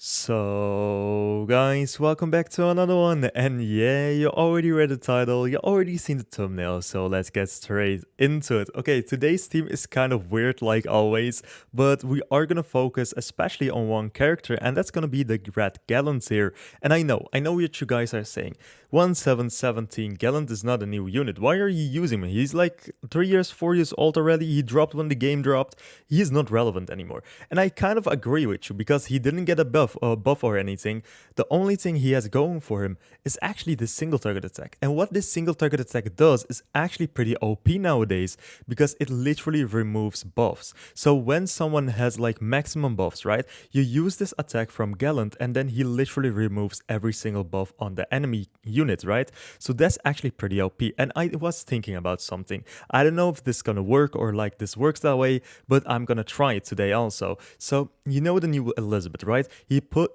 So, guys, welcome back to another one. And yeah, you already read the title, you already seen the thumbnail, so let's get straight into it. Okay, today's team is kind of weird like always, but we are gonna focus especially on one character, and that's gonna be the red Gallant here. And I know what you guys are saying. 1717 Gallant is not a new unit. Why are you using him? He's like 3 years, 4 years old already. He dropped when the game dropped. He is not relevant anymore. And I kind of agree with you because he didn't get a buff or anything. The only thing he has going for him is actually the single target attack. And what this single target attack does is actually pretty OP nowadays because it literally removes buffs. So when someone has like maximum buffs, right? You use this attack from Gallant and then he literally removes every single buff on the enemy unit, right? So that's actually pretty OP. And I was thinking about something. I don't know if this is gonna work or like this works that way, but I'm gonna try it today also. So you know the new Elizabeth, right?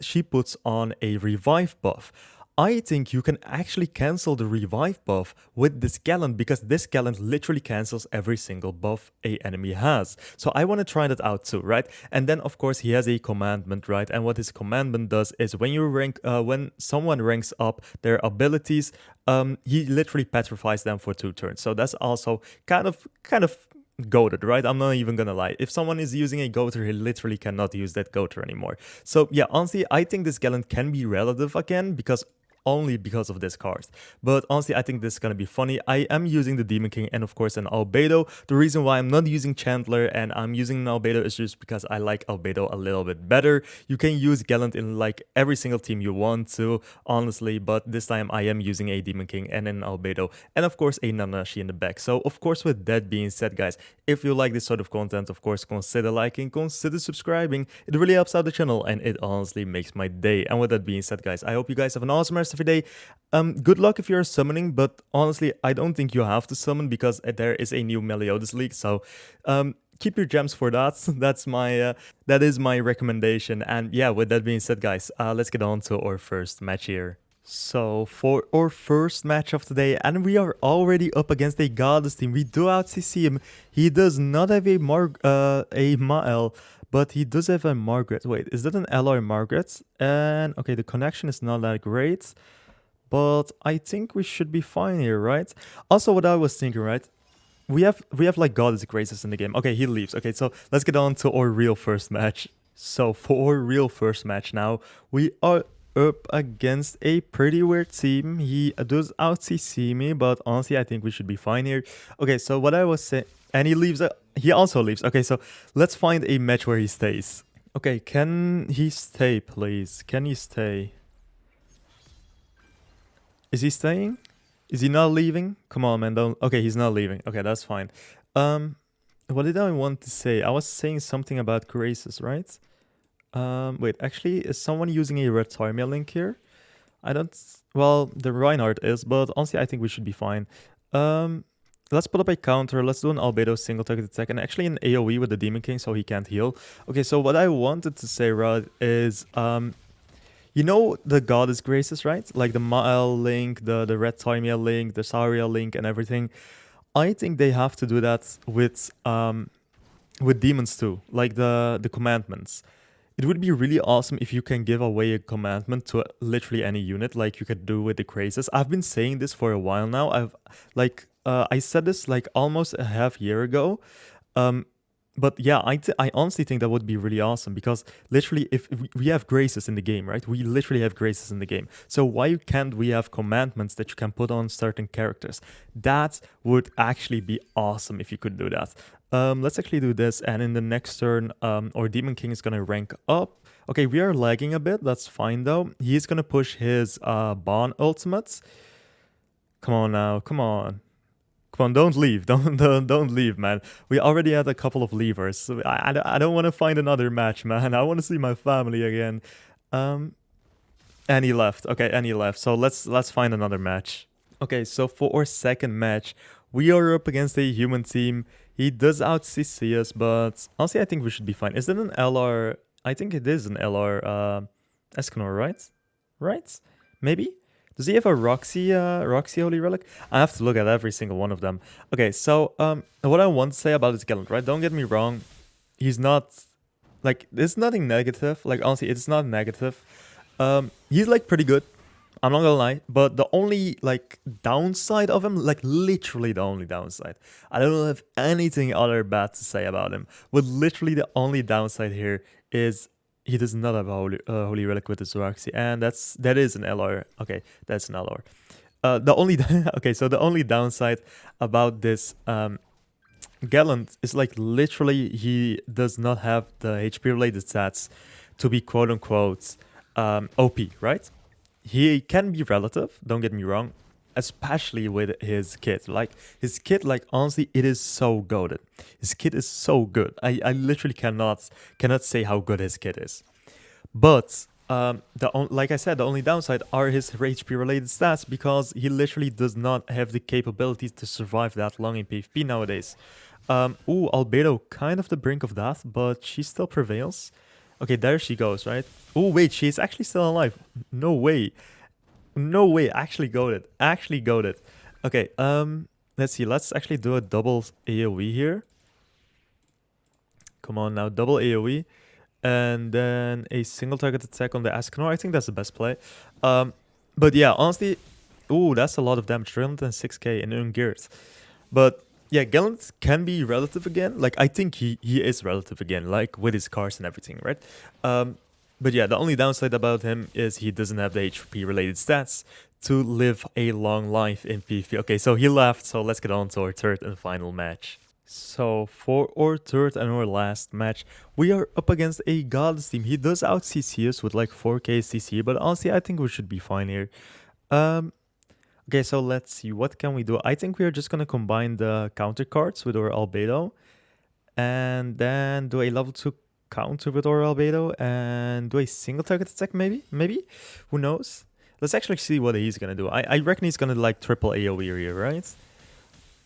She puts on a revive buff. I think you can actually cancel the revive buff with this Gallant because this Gallant literally cancels every single buff a enemy has. So I want to try that out too, right? And then of course he has a commandment, right? And what his commandment does is when someone ranks up their abilities, he literally petrifies them for 2 turns. So that's also kind of goated, right? I'm not even gonna lie. If someone is using a goater, he literally cannot use that goater anymore. So yeah, honestly, I think this Gallant can be relative again because only because of this card. But honestly, I think this is gonna be funny. I am using the Demon King and of course an Albedo. The reason why I'm not using Chandler and I'm using an Albedo is just because I like Albedo a little bit better. You can use Gallant in like every single team you want to, honestly, but this time I am using a Demon King and an Albedo and of course a Nanashi in the back. So of course, with that being said, guys, if you like this sort of content, of course, consider liking, consider subscribing. It really helps out the channel and it honestly makes my day. And with that being said, guys, I hope you guys have an awesome rest of your day. Good luck if you're summoning, but honestly, I don't think you have to summon because there is a new Meliodas League. So keep your gems for that. That is my recommendation. And yeah, with that being said, guys, let's get on to our first match here. So for our first match of today, and we are already up against a Goddess team. We do out-CC him. He does not have a Mael, but he does have a Margaret. Wait, is that an L or a Margaret? And okay, the connection is not that great, but I think we should be fine here, right? Also, what I was thinking, right? We have like Goddess Graces in the game. Okay, he leaves. Okay, so let's get on to our real first match. So for our real first match now, we are up against a pretty weird team. He does out-CC me, but honestly, I think we should be fine here. Okay, so what I was saying, and he leaves. He also leaves. Okay, so let's find a match where he stays. Okay, can he stay, please? Can he stay? Is he staying? Is he not leaving? Come on, man, don't... Okay, he's not leaving. Okay, that's fine. What did I want to say? I was saying something about Graces, right? Wait, actually, is someone using a red Tarmia link here? I don't... Well, the Reinhardt is, but honestly, I think we should be fine. Let's put up a counter. Let's do an Albedo single target attack and actually an AoE with the Demon King so he can't heal. Okay, so what I wanted to say, Rod, is... You know the Goddess Graces, right? Like the Mael link, the Red Timea link, the Saria link, and everything. I think they have to do that with demons too, like the commandments. It would be really awesome if you can give away a commandment to literally any unit, like you could do with the Graces. I've been saying this for a while now. I said this like almost a half year ago. But yeah, I honestly think that would be really awesome because literally if we have graces in the game, right? We literally have graces in the game. So why can't we have commandments that you can put on certain characters? That would actually be awesome if you could do that. Let's actually do this, and in the next turn, our Demon King is gonna rank up. Okay, we are lagging a bit, that's fine though. He's gonna push his Bond ultimates. Come on now, come on. Come on, don't leave. Don't leave, man. We already had a couple of leavers. So I don't want to find another match, man. I want to see my family again. And he left. Okay, and he left. So let's find another match. Okay, so for our second match, we are up against a human team. He does out-CC us, but honestly, I think we should be fine. Is it an LR? I think it is an LR Escanor, right? Right? Maybe? Does he have a Roxy Holy Relic? I have to look at every single one of them. Okay, so what I want to say about this Gallant, right? Don't get me wrong, he's not Like, there's nothing negative. Like, honestly, it's not negative. He's like pretty good. I'm not gonna lie, but the only like downside of him, like literally the only downside, I don't have anything other bad to say about him. But literally the only downside here is he does not have a holy relic with his Zoraxi, and that is an LR. Okay, that's an LR. The only okay, so the only downside about this Gallant is like literally he does not have the HP related stats to be quote unquote OP, right? He can be relative, don't get me wrong, especially with his kit. Like his kit, like honestly, it is so goated. His kit is so good. I literally cannot say how good his kit is. But like I said, the only downside are his HP related stats because he literally does not have the capabilities to survive that long in PvP nowadays. Ooh, Albedo kind of the brink of death, but she still prevails. Okay, there she goes, right? Oh wait, she's actually still alive. No way. No way, actually got it. Actually got it. Okay, let's see. Let's actually do a double AoE here. Come on now, double AoE. And then a single target attack on the Escanor. I think that's the best play. But yeah, honestly, ooh, that's a lot of damage. 306k in ungeared. But yeah, Gallant can be relative again. Like, I think he is relative again, like with his cars and everything, right? But yeah, the only downside about him is he doesn't have the HP related stats to live a long life in PvP. Okay, so he left, so let's get on to our third and final match. So for our third and our last match, we are up against a Goddess team. He does out CC us with like 4k CC, but honestly, I think we should be fine here. Okay, so let's see, what can we do? I think we are just gonna combine the counter cards with our Albedo, and then do a level 2 counter with our Albedo, and do a single target attack maybe? Maybe? Who knows? Let's actually see what he's gonna do. I reckon he's gonna like triple AoE here, right?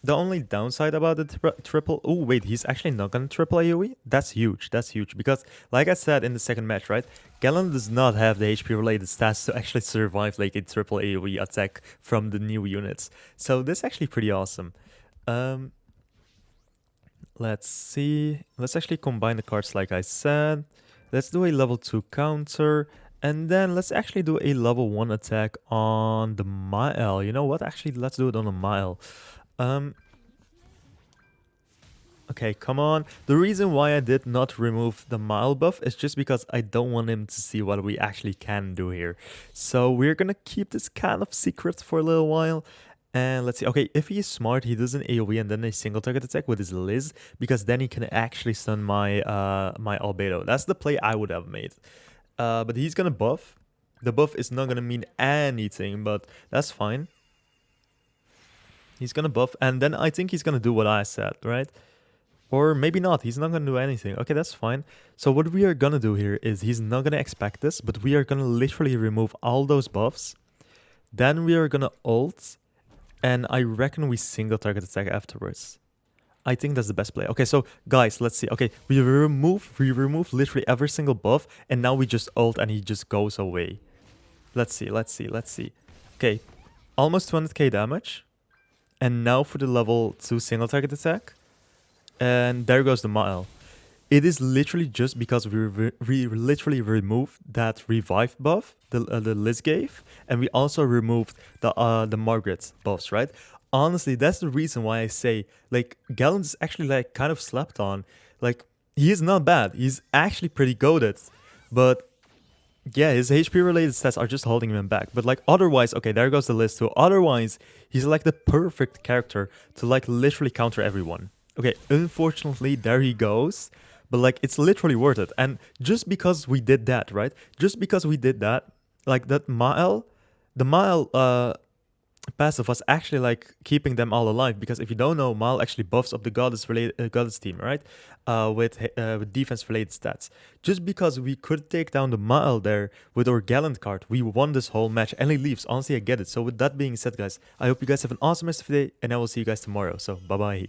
The only downside about the triple... Oh, wait, he's actually not going to triple AoE? That's huge. That's huge. Because, like I said in the second match, right? Gallant does not have the HP-related stats to actually survive like a triple AoE attack from the new units. So this is actually pretty awesome. Let's see. Let's actually combine the cards like I said. Let's do a level 2 counter. And then let's actually do a level 1 attack on the Mael. You know what? Actually, let's do it on the Mael. Okay, come on. The reason why I did not remove the Mile buff is just because I don't want him to see what we actually can do here. So we're gonna keep this kind of secret for a little while. And let's see. Okay, if he is smart, he does an AoE and then a single target attack with his Liz, because then he can actually stun my my Albedo. That's the play I would have made. But he's gonna buff. The buff is not gonna mean anything, but that's fine. He's gonna buff, and then I think he's gonna do what I said, right? Or maybe not, he's not gonna do anything. Okay, that's fine. So what we are gonna do here is he's not gonna expect this, but we are gonna literally remove all those buffs. Then we are gonna ult, and I reckon we single target attack afterwards. I think that's the best play. Okay, so guys, let's see. Okay, we remove literally every single buff, and now we just ult and he just goes away. Let's see. Okay, almost 200k damage. And now for the level 2 single target attack. And there goes the Mile. It is literally just because we literally removed that revive buff the Liz gave, and we also removed the Margaret buffs, right? Honestly, that's the reason why I say like Gallant is actually like kind of slept on. Like he is not bad. He's actually pretty goated, but yeah, his HP related stats are just holding him back. But like otherwise, okay, there goes the list too. Otherwise, he's like the perfect character to like literally counter everyone. Okay, unfortunately, there he goes. But like it's literally worth it. And just because we did that, right? Just because we did that, like that Mael, the Mael passive was actually like keeping them all alive, because if you don't know, Mal actually buffs up the goddess team, right? With defense related stats. Just because we could take down the Mal there with our Gallant card, we won this whole match, and he leaves. Honestly, I get it. So with that being said, guys, I hope you guys have an awesome rest of the day, and I will see you guys tomorrow. So bye bye.